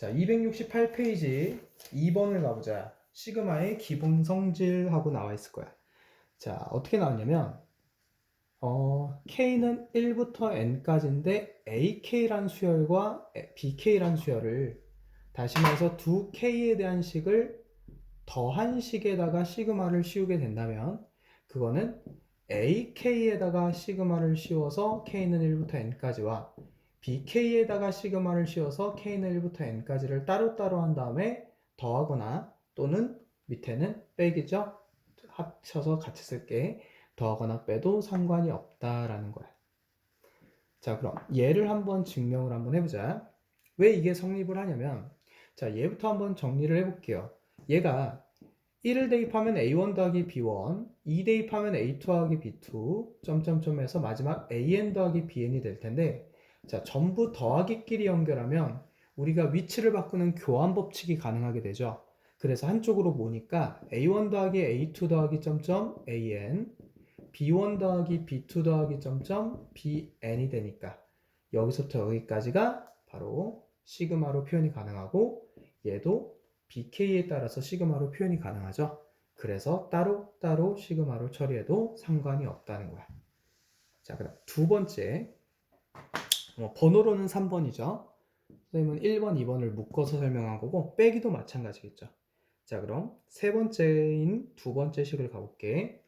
자, 268페이지 2번을 가보자. 시그마의 기본 성질하고 나와 있을 거야. 자, 어떻게 나왔냐면 K는 1부터 N까지인데 AK란 수열과 BK란 수열을 다시 말해서 두 K에 대한 식을 더한 식에다가 시그마를 씌우게 된다면 그거는 AK에다가 시그마를 씌워서 K는 1부터 N까지와 BK에다가 시그마를 씌워서 K는 1부터 N까지를 따로따로 한 다음에 더하거나 또는 밑에는 빼기죠. 합쳐서 같이 쓸게. 더하거나 빼도 상관이 없다라는 거야. 자, 그럼 얘를 한번 증명을 한번 해보자. 왜 이게 성립을 하냐면 자, 얘부터 한번 정리를 해볼게요. 얘가 1을 대입하면 A1 더하기 B1, 2 대입하면 A2 더하기 B2, 점점점에서 마지막 AN 더하기 BN이 될 텐데 자, 전부 더하기끼리 연결하면 우리가 위치를 바꾸는 교환 법칙이 가능하게 되죠. 그래서 한쪽으로 모니까 A1 더하기 A2 더하기 점점 AN, B1 더하기 B2 더하기 점점 BN이 되니까 여기서부터 여기까지가 바로 시그마로 표현이 가능하고 얘도 BK에 따라서 시그마로 표현이 가능하죠. 그래서 따로따로 시그마로 처리해도 상관이 없다는 거야. 자, 그럼 두 번째 번호로는 3번이죠. 선생님은 1번, 2번을 묶어서 설명한 거고 빼기도 마찬가지겠죠. 자, 그럼 세 번째인 두 번째 식을 가볼게.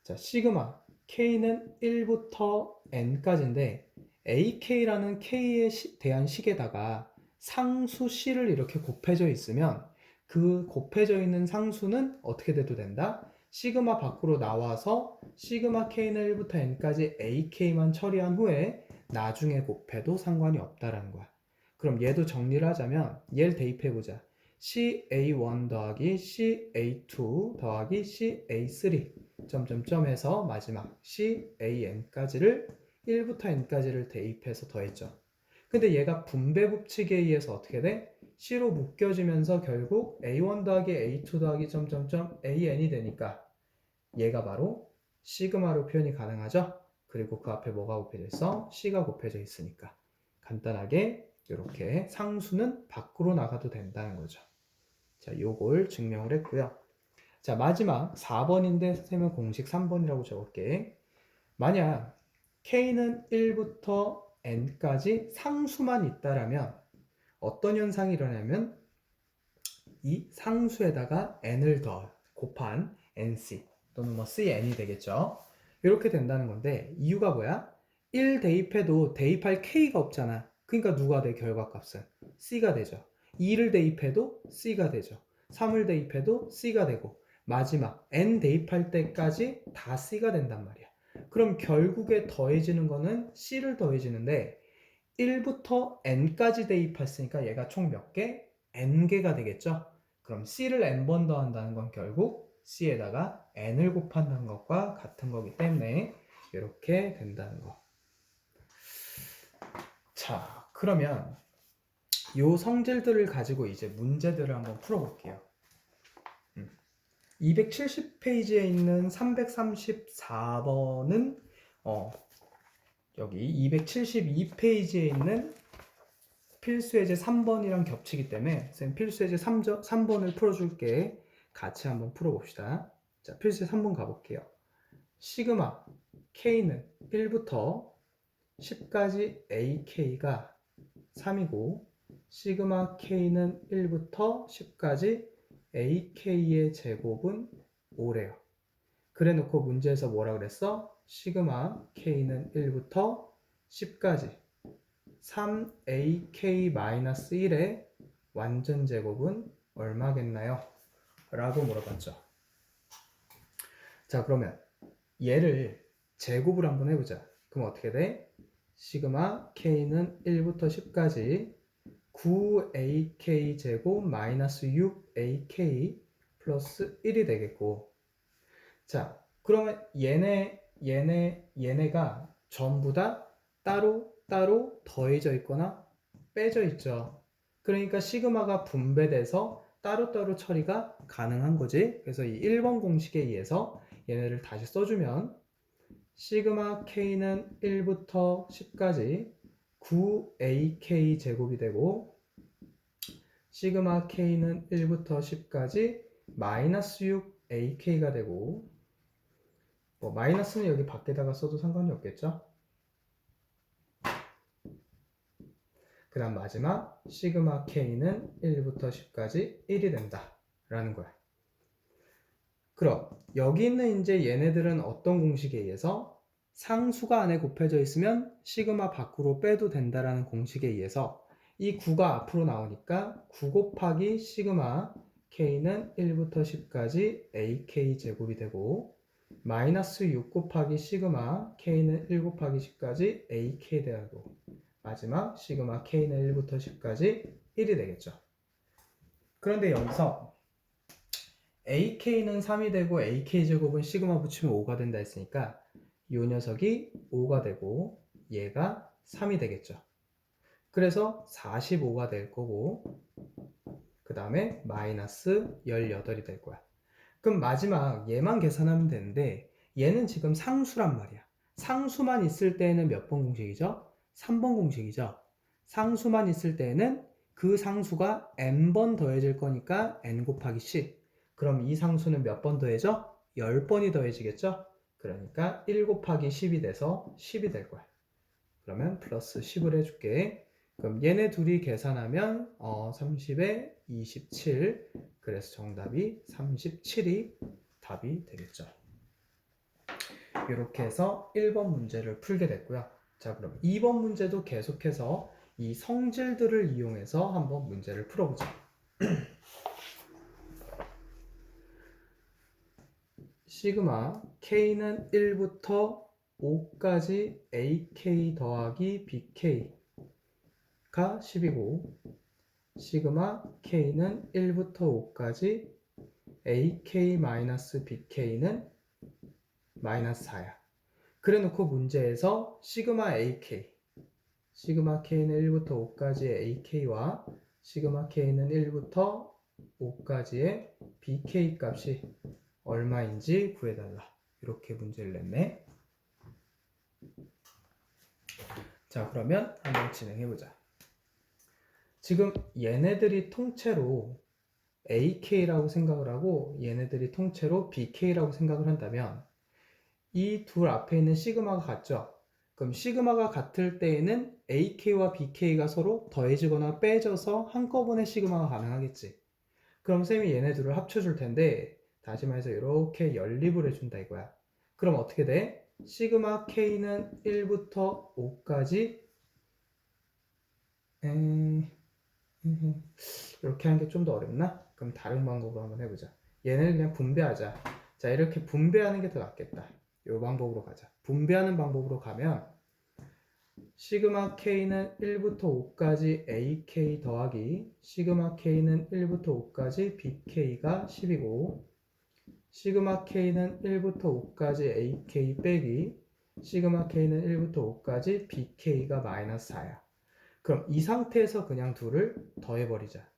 자, 시그마 K는 1부터 N까지인데 AK라는 K에 대한 식에다가 상수 C를 이렇게 곱해져 있으면 그 곱해져 있는 상수는 어떻게 돼도 된다? 시그마 밖으로 나와서 시그마 K는 1부터 N까지 AK만 처리한 후에 나중에 곱해도 상관이 없다라는 거야. 그럼 얘도 정리를 하자면 얘를 대입해보자. CA1 더하기 CA2 더하기 CA3 점점점에서 마지막 CAN까지를 1부터 N까지를 대입해서 더했죠. 근데 얘가 분배 법칙에 의해서 어떻게 돼? C로 묶여지면서 결국 A1 더하기 A2 더하기 점점점 AN이 되니까 얘가 바로 시그마로 표현이 가능하죠. 그리고 그 앞에 뭐가 곱해져 있어? C가 곱해져 있으니까 간단하게 이렇게 상수는 밖으로 나가도 된다는 거죠. 자, 요걸 증명을 했고요. 자, 마지막 4번인데 선생님은 공식 3번이라고 적을게. 만약 K는 1부터 N까지 상수만 있다라면 어떤 현상이 일어나냐면 이 상수에다가 N을 더 곱한 NC 또는 뭐 CN이 되겠죠. 이렇게 된다는 건데 이유가 뭐야? 1 대입해도 대입할 K가 없잖아. 그러니까 누가 돼? 결과값은 C가 되죠. 2를 대입해도 C가 되죠. 3을 대입해도 C가 되고 마지막 N 대입할 때까지 다 C가 된단 말이야. 그럼 결국에 더해지는 거는 C를 더해지는데 1부터 N까지 대입했으니까 얘가 총 몇 개? N개가 되겠죠? 그럼 C를 N번 더한다는 건 결국 C에다가 N을 곱한다는 것과 같은 거기 때문에 이렇게 된다는 거. 자, 그러면 이 성질들을 가지고 이제 문제들을 한번 풀어볼게요. 270페이지에 있는 334번은 여기 272페이지에 있는 필수예제 3번이랑 겹치기 때문에 선생님 필수예제 3번을 풀어줄게. 같이 한번 풀어봅시다. 자, 필수예제 3번 가볼게요. 시그마 K는 1부터 10까지 AK가 3이고 시그마 K는 1부터 10까지 AK의 제곱은 5래요. 그래 놓고 문제에서 뭐라 그랬어? 시그마 K는 1부터 10까지 3AK-1의 완전 제곱은 얼마겠나요? 라고 물어봤죠. 자, 그러면 얘를 제곱을 한번 해보자. 그럼 어떻게 돼? 시그마 K는 1부터 10까지 9AK 제곱 마이너스 6AK 플러스 1이 되겠고 자, 그러면 얘네가 전부 다 따로 더해져 있거나 빼져 있죠. 그러니까 시그마가 분배돼서 따로따로 처리가 가능한 거지. 그래서 이 1번 공식에 의해서 얘네를 다시 써주면 시그마 K는 1부터 10까지 9AK 제곱이 되고 시그마 K는 1부터 10까지 마이너스 6AK가 되고, 뭐 마이너스는 여기 밖에다가 써도 상관이 없겠죠? 그 다음 마지막 시그마 K는 1부터 10까지 1이 된다 라는 거야. 그럼 여기 있는 이제 얘네들은 어떤 공식에 의해서 상수가 안에 곱해져 있으면 시그마 밖으로 빼도 된다라는 공식에 의해서 이 9가 앞으로 나오니까 9 곱하기 시그마 K는 1부터 10까지 AK 제곱이 되고 마이너스 6 곱하기 시그마 K는 1 곱하기 10까지 AK 되고 마지막 시그마 K는 1부터 10까지 1이 되겠죠. 그런데 여기서 AK는 3이 되고 AK 제곱은 시그마 붙이면 5가 된다 했으니까 이 녀석이 5가 되고 얘가 3이 되겠죠. 그래서 45가 될 거고 그 다음에 마이너스 18이 될 거야. 그럼 마지막 얘만 계산하면 되는데 얘는 지금 상수란 말이야. 상수만 있을 때에는 몇 번 공식이죠? 3번 공식이죠. 상수만 있을 때에는 그 상수가 n번 더해질 거니까 n 곱하기 10. 그럼 이 상수는 몇 번 더해져? 10번이 더해지겠죠? 그러니까 1 곱하기 10이 돼서 10이 될 거야. 그러면 플러스 10을 해줄게. 그럼 얘네 둘이 계산하면 30에 27. 그래서 정답이 37이 답이 되겠죠. 이렇게 해서 1번 문제를 풀게 됐고요. 자, 그럼 2번 문제도 계속해서 이 성질들을 이용해서 한번 문제를 풀어보자. 시그마 K는 1부터 5까지 AK 더하기 BK가 10이고 시그마 K는 1부터 5까지 AK-BK는 마이너스 4야. 그래 놓고 문제에서 시그마 AK 시그마 K는 1부터 5까지의 AK와 시그마 K는 1부터 5까지의 BK 값이 얼마인지 구해달라. 이렇게 문제를 냈네. 자, 그러면 한번 진행해보자. 지금 얘네들이 통째로 AK라고 생각을 하고 얘네들이 통째로 BK라고 생각을 한다면 이 둘 앞에 있는 시그마가 같죠? 그럼 시그마가 같을 때에는 AK와 BK가 서로 더해지거나 빼져서 한꺼번에 시그마가 가능하겠지. 그럼 쌤이 얘네 둘을 합쳐줄 텐데 다시 말해서 이렇게 연립을 해준다 이거야. 그럼 어떻게 돼? 시그마 K는 1부터 5까지 이렇게 하는 게 좀 더 어렵나? 그럼 다른 방법으로 한번 해보자. 얘네를 그냥 분배하자. 자, 이렇게 분배하는 게 더 낫겠다. 이 방법으로 가자. 분배하는 방법으로 가면 시그마 K는 1부터 5까지 AK 더하기 시그마 K는 1부터 5까지 BK가 10이고 시그마 K는 1부터 5까지 AK 빼기 시그마 K는 1부터 5까지 BK가 마이너스 4야. 그럼 이 상태에서 그냥 둘을 더해버리자.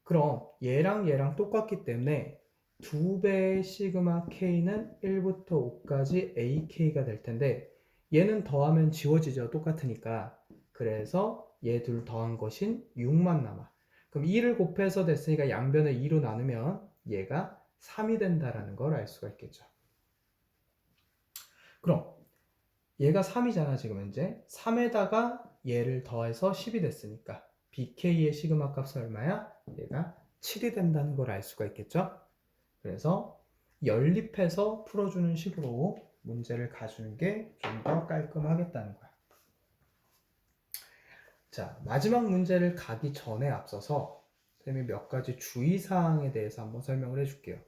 그럼 얘랑 얘랑 똑같기 때문에 2배의 시그마 K는 1부터 5까지 AK가 될 텐데 얘는 더하면 지워지죠. 똑같으니까. 그래서 얘 둘 더한 것인 6만 남아. 그럼 2를 곱해서 됐으니까 양변을 2로 나누면 얘가 3이 된다라는 걸 알 수가 있겠죠. 그럼 얘가 3이잖아 지금 현재. 3에다가 얘를 더해서 10이 됐으니까 BK의 시그마 값은 얼마야? 얘가 7이 된다는 걸 알 수가 있겠죠. 그래서 연립해서 풀어주는 식으로 문제를 가주는 게 좀 더 깔끔하겠다는 거야. 자, 마지막 문제를 가기 전에 앞서서 쌤이 몇 가지 주의사항에 대해서 한번 설명을 해줄게요.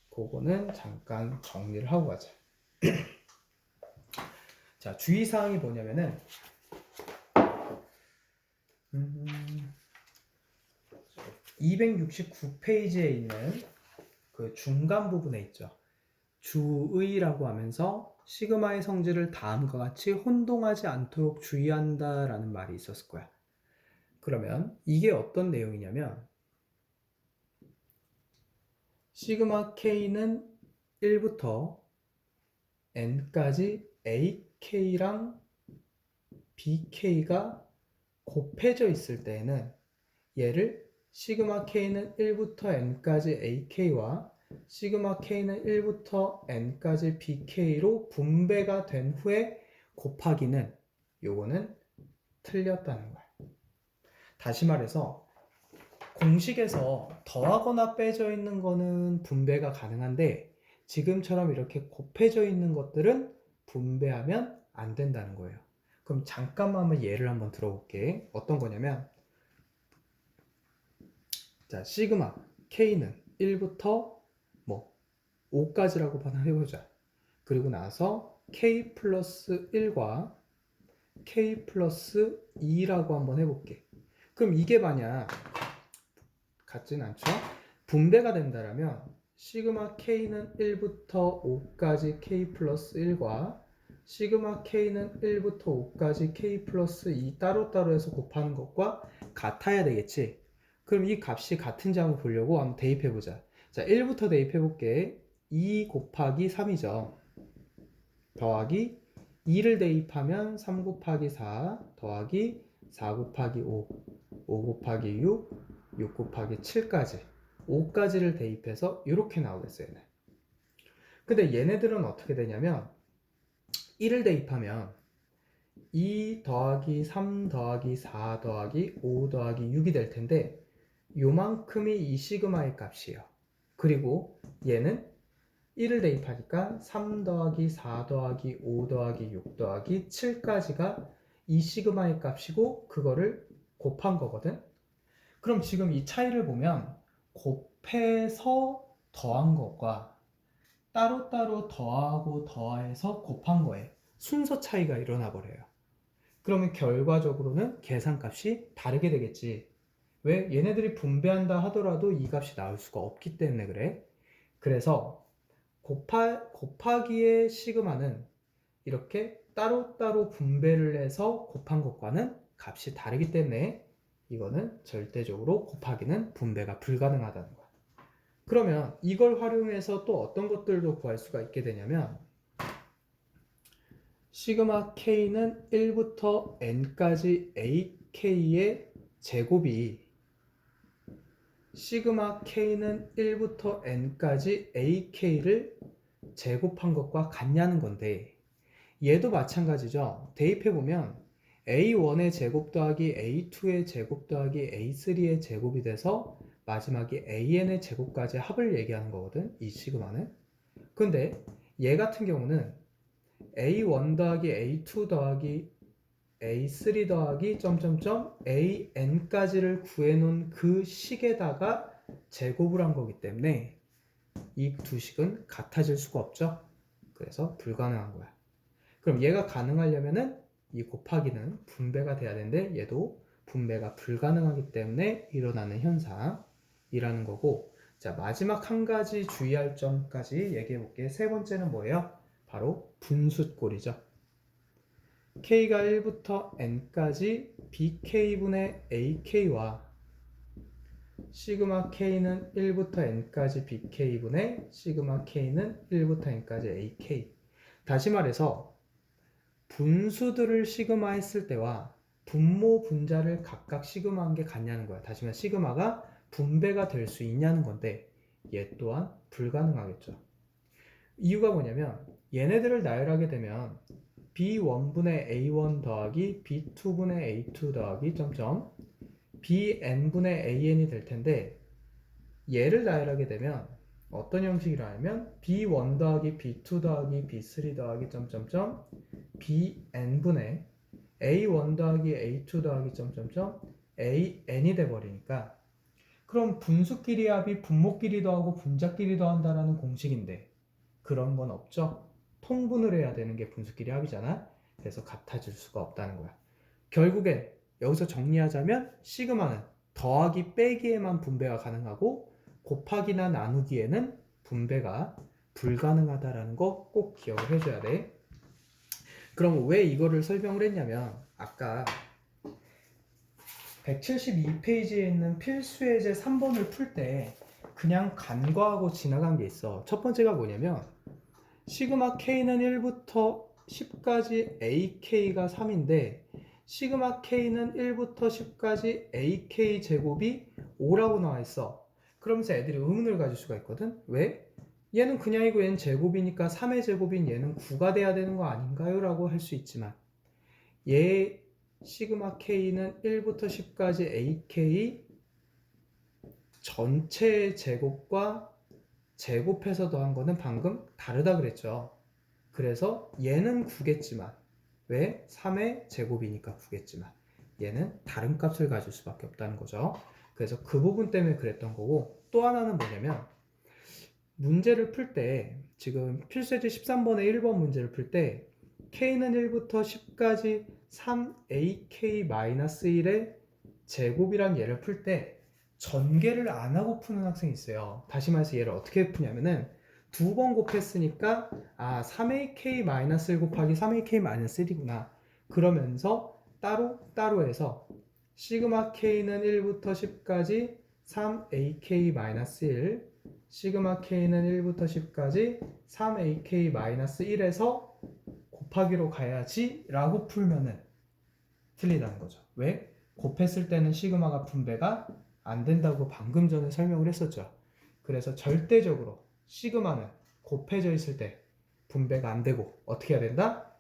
그거는 잠깐 정리를 하고 가자. 자, 주의사항이 뭐냐면은 269페이지에 있는 그 중간 부분에 있죠. 주의라고 하면서 시그마의 성질을 다음과 같이 혼동하지 않도록 주의한다라는 말이 있었을 거야. 그러면 이게 어떤 내용이냐면 시그마 K는 1부터 n까지 AK랑 BK가 곱해져 있을 때에는 얘를 시그마 k는 1부터 n까지 ak와 시그마 k는 1부터 n까지 bk로 분배가 된 후에 곱하기는 요거는 틀렸다는 거야. 다시 말해서 공식에서 더하거나 빼져 있는 거는 분배가 가능한데 지금처럼 이렇게 곱해져 있는 것들은 분배하면 안 된다는 거예요. 그럼 잠깐만 한번 예를 한번 들어볼게. 어떤 거냐면 자, 시그마 k는 1부터 뭐 5까지라고 하나 해보자. 그리고 나서 k 플러스 1과 k 플러스 2라고 한번 해볼게. 그럼 이게 만약 같진 않죠? 분배가 된다라면 시그마 k는 1부터 5까지 k 플러스 1과 시그마 k는 1부터 5까지 k 플러스 2 따로따로 해서 곱하는 것과 같아야 되겠지. 그럼 이 값이 같은지 한번 보려고 한번 대입해보자. 자, 1부터 대입해볼게. 2 곱하기 3이죠. 더하기 2를 대입하면 3 곱하기 4 더하기 4 곱하기 5 5 곱하기 6 6 곱하기 7까지 5까지를 대입해서 이렇게 나오겠어요. 얘네. 근데 얘네들은 어떻게 되냐면 1을 대입하면 2 더하기 3 더하기 4 더하기 5 더하기 6이 될 텐데 요만큼이 이 시그마의 값이에요. 그리고 얘는 1을 대입하니까 3 더하기 4 더하기 5 더하기 6 더하기 7까지가 이 시그마의 값이고 그거를 곱한 거거든. 그럼 지금 이 차이를 보면 곱해서 더한 것과 따로따로 더하고 더해서 곱한 거에 순서 차이가 일어나 버려요. 그러면 결과적으로는 계산값이 다르게 되겠지. 왜? 얘네들이 분배한다 하더라도 이 값이 나올 수가 없기 때문에 그래. 그래서 곱하기의 시그마는 이렇게 따로따로 분배를 해서 곱한 것과는 값이 다르기 때문에 이거는 절대적으로 곱하기는 분배가 불가능하다는 거야. 그러면 이걸 활용해서 또 어떤 것들도 구할 수가 있게 되냐면 시그마 k는 1부터 n까지 ak의 제곱이 시그마 k는 1부터 n까지 ak를 제곱한 것과 같냐는 건데 얘도 마찬가지죠. 대입해보면 a1의 제곱 더하기 a2의 제곱 더하기 a3의 제곱이 돼서 마지막에 an의 제곱까지 합을 얘기하는 거거든, 이 시그마는. 근데 얘 같은 경우는 a1 더하기 a2 더하기 a3 더하기 점점점 an까지를 구해놓은 그 식에다가 제곱을 한 거기 때문에 이 두 식은 같아질 수가 없죠. 그래서 불가능한 거야. 그럼 얘가 가능하려면은 이 곱하기는 분배가 돼야 되는데 얘도 분배가 불가능하기 때문에 일어나는 현상이라는 거고, 자, 마지막 한 가지 주의할 점까지 얘기해 볼게요. 세 번째는 뭐예요? 바로 분숫꼴이죠. k가 1부터 n까지 bk분의 ak와 시그마 k는 1부터 n까지 bk분의 시그마 k는 1부터 n까지 ak. 다시 말해서 분수들을 시그마 했을 때와 분모 분자를 각각 시그마한 게 같냐는 거야. 다시 말해 시그마가 분배가 될 수 있냐는 건데 얘 또한 불가능하겠죠. 이유가 뭐냐면 얘네들을 나열하게 되면 b1분의 a1 더하기 b2분의 a2 더하기 점점 bn분의 an이 될 텐데 얘를 나열하게 되면 어떤 형식이라면 b1 더하기 b2 더하기 b3 더하기 점점점 bn분의 a1 더하기 a2 더하기 점점점 an이 돼버리니까 그럼 분수끼리 합이 분모끼리 더하고 분자끼리 더한다라는 공식인데 그런 건 없죠. 통분을 해야 되는 게 분수끼리 합이잖아. 그래서 같아질 수가 없다는 거야. 결국엔 여기서 정리하자면 시그마는 더하기 빼기에만 분배가 가능하고 곱하기나 나누기에는 분배가 불가능하다라는 거 꼭 기억을 해줘야 돼. 그럼 왜 이거를 설명을 했냐면 아까 172페이지에 있는 필수예제 3번을 풀 때 그냥 간과하고 지나간 게 있어. 첫 번째가 뭐냐면 시그마 k는 1부터 10까지 ak가 3인데 시그마 k는 1부터 10까지 ak 제곱이 5라고 나와 있어. 그러면서 애들이 의문을 가질 수가 있거든. 왜? 얘는 그냥이고 얘는 제곱이니까 3의 제곱인 얘는 9가 돼야 되는 거 아닌가요? 라고 할 수 있지만 얘 시그마 k는 1부터 10까지 ak 전체 제곱과 제곱해서 더한 거는 방금 다르다 그랬죠. 그래서 얘는 9겠지만 왜? 3의 제곱이니까 9겠지만 얘는 다른 값을 가질 수밖에 없다는 거죠. 그래서 그 부분 때문에 그랬던 거고, 또 하나는 뭐냐면 문제를 풀 때 지금 필수예제 13번의 1번 문제를 풀 때 k는 1부터 10까지 3ak-1의 제곱이란 예를 풀 때 전개를 안 하고 푸는 학생이 있어요. 다시 말해서 얘를 어떻게 푸냐면은 두 번 곱했으니까 3ak-1 곱하기 3ak-1이구나. 그러면서 따로 해서 시그마 k는 1부터 10까지 3ak-1 시그마 k는 1부터 10까지 3ak-1에서 곱하기로 가야지 라고 풀면은 틀리다는 거죠. 왜? 곱했을 때는 시그마가 분배가 안 된다고 방금 전에 설명을 했었죠. 그래서 절대적으로 시그마는 곱해져 있을 때 분배가 안 되고 어떻게 해야 된다?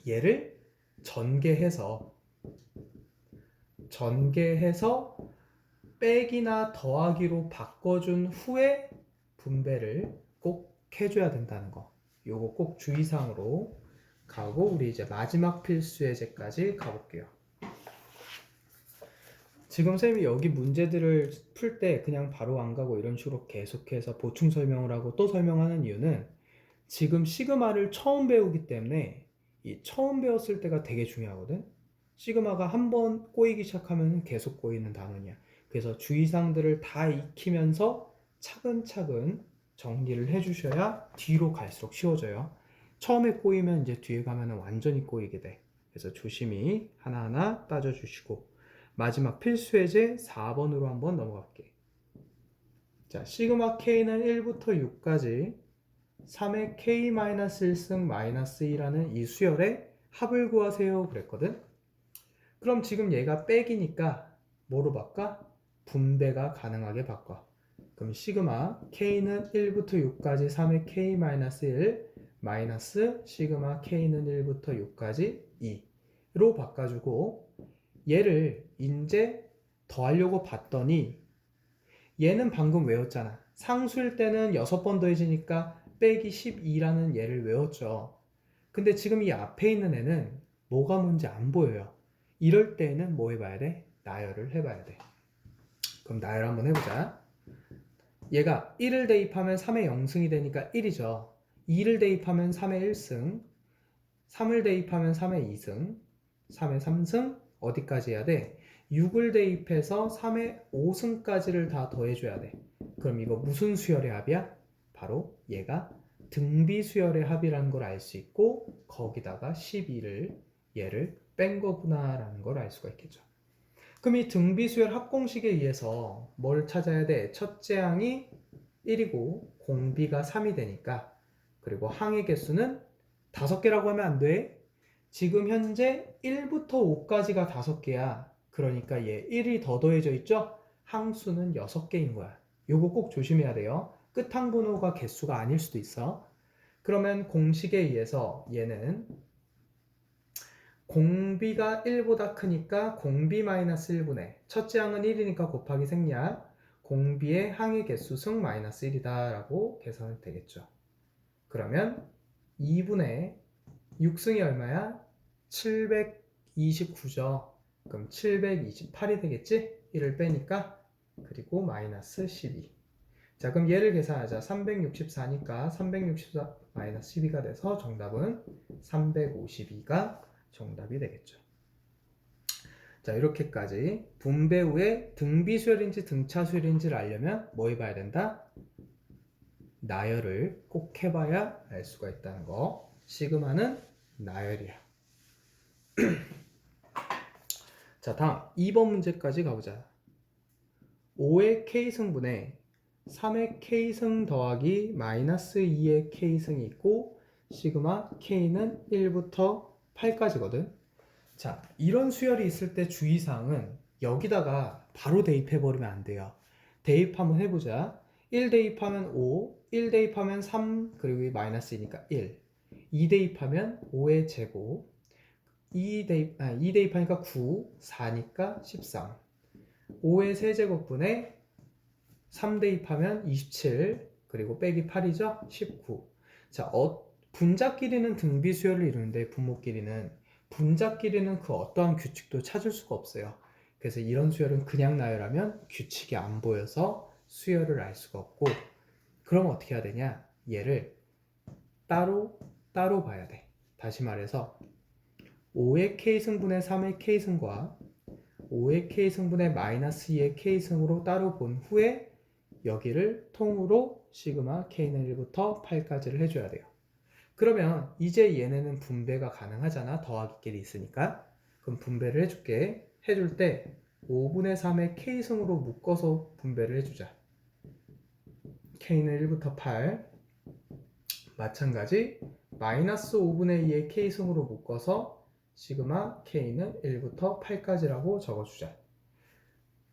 얘를 전개해서 빼기나 더하기로 바꿔준 후에 분배를 꼭 해줘야 된다는 거. 요거 꼭 주의사항으로 가고 우리 이제 마지막 필수예제까지 가볼게요. 지금 쌤이 여기 문제들을 풀 때 그냥 바로 안 가고 이런 식으로 계속해서 보충 설명을 하고 또 설명하는 이유는 지금 시그마를 처음 배우기 때문에 이 처음 배웠을 때가 되게 중요하거든. 시그마가 한번 꼬이기 시작하면 계속 꼬이는 단원이야. 그래서 주의사항들을 다 익히면서 차근차근 정리를 해주셔야 뒤로 갈수록 쉬워져요. 처음에 꼬이면 이제 뒤에 가면 완전히 꼬이게 돼. 그래서 조심히 하나하나 따져주시고 마지막 필수예제 4번으로 한번 넘어갈게. 자, 시그마 k는 1부터 6까지 3의 k-1승 -2라는 이 수열의 합을 구하세요 그랬거든. 그럼 지금 얘가 빼기니까 뭐로 바꿔? 분배가 가능하게 바꿔. 그럼 시그마 k는 1부터 6까지 3의 k-1 마이너스 시그마 k는 1부터 6까지 2로 바꿔주고 얘를 이제 더하려고 봤더니 얘는 방금 외웠잖아. 상수일 때는 6번 더해지니까 빼기 12라는 얘를 외웠죠. 근데 지금 이 앞에 있는 애는 뭐가 뭔지 안 보여요. 이럴 때는 뭐 해봐야 돼? 나열을 해봐야 돼. 그럼 나열 한번 해보자. 얘가 1을 대입하면 3의 0승이 되니까 1이죠. 2를 대입하면 3의 1승, 3을 대입하면 3의 2승, 3의 3승, 어디까지 해야 돼? 6을 대입해서 3의 5승까지를 다 더해줘야 돼. 그럼 이거 무슨 수열의 합이야? 바로 얘가 등비수열의 합이라는 걸 알 수 있고 거기다가 12를 얘를 뺀 거구나 라는 걸 알 수가 있겠죠. 그럼 이 등비수열 합공식에 의해서 뭘 찾아야 돼? 첫째 항이 1이고 공비가 3이 되니까 그리고 항의 개수는 5개라고 하면 안 돼. 지금 현재 1부터 5까지가 5개야. 그러니까 얘 1이 더 더해져 있죠? 항수는 6개인 거야. 요거 꼭 조심해야 돼요. 끝항번호가 개수가 아닐 수도 있어. 그러면 공식에 의해서 얘는 공비가 1보다 크니까 공비 마이너스 1분의 첫째 항은 1이니까 곱하기 생략 공비의 항의 개수 승 마이너스 1이다 라고 계산이 되겠죠. 그러면 2분의 6승이 얼마야? 729죠. 그럼 728이 되겠지? 1을 빼니까 그리고 마이너스 12. 자, 그럼 얘를 계산하자. 364니까 364 마이너스 12가 돼서 정답은 352가 정답이 되겠죠. 자, 이렇게까지 분배 후에 등비수열인지 등차수열인지를 알려면 뭐 해봐야 된다? 나열을 꼭 해봐야 알 수가 있다는 거. 시그마는 나열이야. 자, 다음 2번 문제까지 가보자. 5의 k승분에 3의 k승 더하기 마이너스 2의 k승이 있고 시그마 k는 1부터 8까지거든. 자, 이런 수열이 있을 때 주의사항은 여기다가 바로 대입해버리면 안 돼요. 대입 한번 해보자. 1 대입하면 5, 1 대입하면 3, 그리고 이 마이너스이니까 1. 2 대입하면 5의 제곱, 2 대입하니까 9, 4니까 13. 5의 세제곱분에 3 대입하면 27, 그리고 빼기 8이죠? 19. 자, 분자끼리는 등비수열을 이루는데 분자끼리는 그 어떠한 규칙도 찾을 수가 없어요. 그래서 이런 수열은 그냥 나열하면 규칙이 안 보여서 수열을 알 수가 없고, 그럼 어떻게 해야 되냐? 얘를 따로 봐야 돼. 다시 말해서 5의 k승분의 3의 k승과 5의 k승분의 마이너스 2의 k승으로 따로 본 후에 여기를 통으로 시그마 k는 1부터 8까지를 해줘야 돼요. 그러면 이제 얘네는 분배가 가능하잖아. 더하기끼리 있으니까. 그럼 분배를 해줄게. 해줄 때 5분의 3의 k승으로 묶어서 분배를 해주자. k는 1부터 8. 마찬가지 마이너스 5분의 2의 k승으로 묶어서 시그마 k는 1부터 8까지라고 적어주자.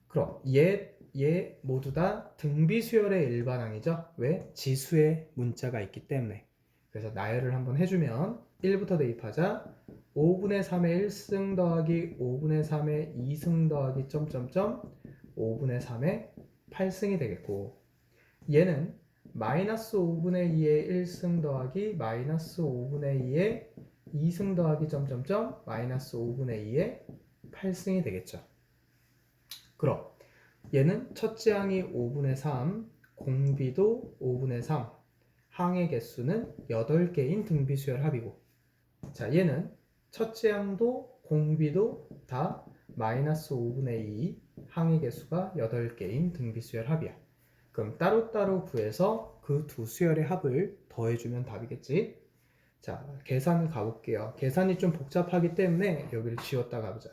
그럼 얘 모두 다 등비수열의 일반항이죠. 왜? 지수의 문자가 있기 때문에. 그래서 나열을 한번 해주면 1부터 대입하자. 5분의 3의 1승 더하기 5분의 3의 2승 더하기 점점점 5분의 3의 8승이 되겠고, 얘는 마이너스 5분의 2의 1승 더하기 마이너스 5분의 2의 2승 더하기 점점점 마이너스 5분의 2의 8승이 되겠죠. 그럼 얘는 첫째 항이 5분의 3, 공비도 5분의 3, 항의 개수는 8개인 등비수열 합이고, 자, 얘는 첫째 항도 공비도 다 마이너스 5분의 2, 항의 개수가 8개인 등비수열 합이야. 그럼 따로따로 구해서 그 두 수열의 합을 더해주면 답이겠지. 자, 계산 가볼게요. 계산이 좀 복잡하기 때문에 여기를 지웠다 가보자.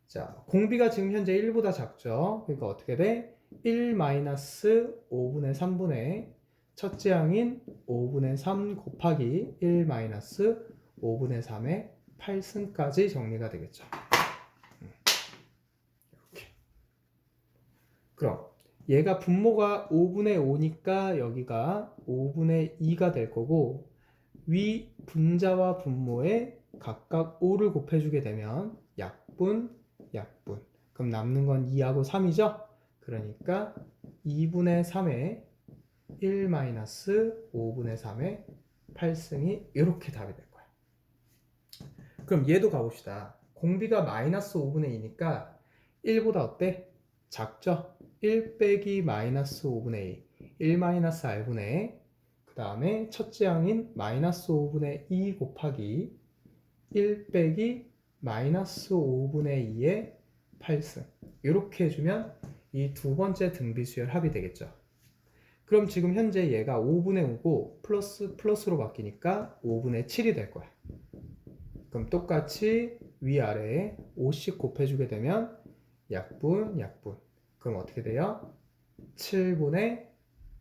자, 공비가 지금 현재 1보다 작죠. 그러니까 어떻게 돼? 1 마이너스 5분의 3분의 첫째 항인 5분의 3 곱하기 1 마이너스 5분의 3의 8승까지 정리가 되겠죠. 이렇게. 그럼 얘가 분모가 5분의 5니까 여기가 5분의 2가 될 거고, 위 분자와 분모에 각각 5를 곱해주게 되면 약분, 약분. 그럼 남는 건 2하고 3이죠? 그러니까 2분의 3에 1 마이너스 5분의 3의 8승이 이렇게 답이 될 거야. 그럼 얘도 가봅시다. 공비가 마이너스 5분의 2니까 1보다 어때? 작죠? 1 빼기 마이너스 5분의 2, 1 마이너스 r분의, 그 다음에 첫째 항인 마이너스 5분의 2 곱하기 1 빼기 마이너스 5분의 2의 8승. 이렇게 해주면 이 두 번째 등비수열 합이 되겠죠. 그럼 지금 현재 얘가 5분의 5고 플러스로 바뀌니까 5분의 7이 될 거야. 그럼 똑같이 위아래에 5씩 곱해주게 되면 약분, 약분. 그럼 어떻게 돼요? 7분의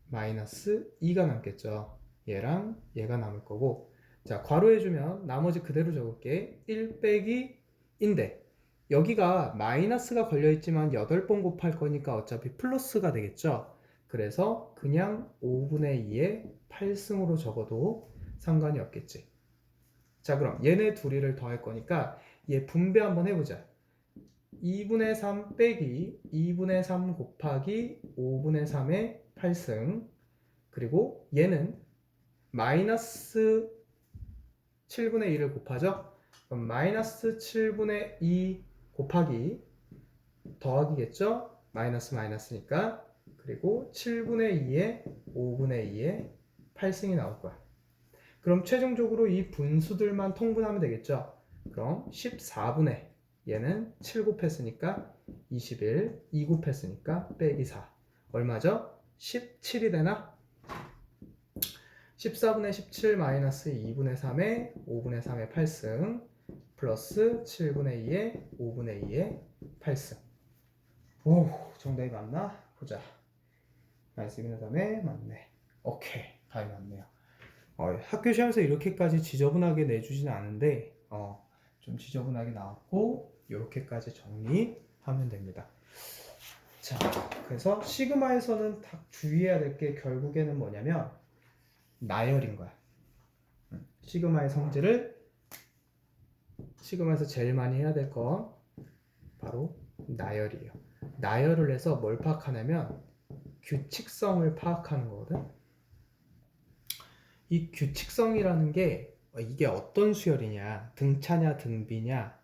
마이너스 2가 남겠죠. 얘랑 얘가 남을 거고, 자, 괄호해주면 나머지 그대로 적을게. 1 빼기 인데 여기가 마이너스가 걸려있지만 8번 곱할 거니까 어차피 플러스가 되겠죠. 그래서 그냥 5분의 2의 8승으로 적어도 상관이 없겠지. 자, 그럼 얘네 둘이를 더할 거니까 얘 분배 한번 해보자. 2분의 3 빼기 2분의 3 곱하기 5분의 3의 8승, 그리고 얘는 마이너스 7분의 2를 곱하죠. 그럼 마이너스 7분의 2 곱하기 더하기겠죠. 마이너스 마이너스니까. 그리고 7분의 2에 5분의 2의 8승이 나올 거야. 그럼 최종적으로 이 분수들만 통분하면 되겠죠. 그럼 14분의, 얘는 7 곱했으니까 21, 2 곱했으니까 빼기 4. 얼마죠? 17이 되나? 14분의 17 마이너스 2분의 3에 5분의 3의 8승 플러스 7분의 2에 5분의 2의 8승. 오, 정답이 맞나? 보자. 마이너스 2분의 3에 맞네. 오케이, 답이 맞네요. 학교 시험에서 이렇게까지 지저분하게 내주진 않은데 좀 지저분하게 나왔고 이렇게까지 정리하면 됩니다. 자, 그래서 시그마에서는 딱 주의해야 될 게 결국에는 뭐냐면 나열인 거야. 시그마의 성질을 시그마에서 제일 많이 해야 될 건 바로 나열이에요. 나열을 해서 뭘 파악하냐면 규칙성을 파악하는 거거든. 이 규칙성이라는 게 이게 어떤 수열이냐, 등차냐, 등비냐,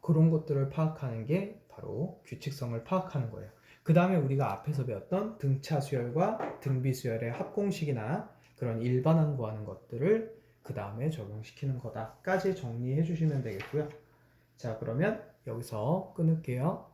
그런 것들을 파악하는 게 바로 규칙성을 파악하는 거예요. 그 다음에 우리가 앞에서 배웠던 등차 수열과 등비 수열의 합공식이나 그런 일반항 구하는 것들을 그 다음에 적용시키는 거다까지 정리해 주시면 되겠고요. 자, 그러면 여기서 끊을게요.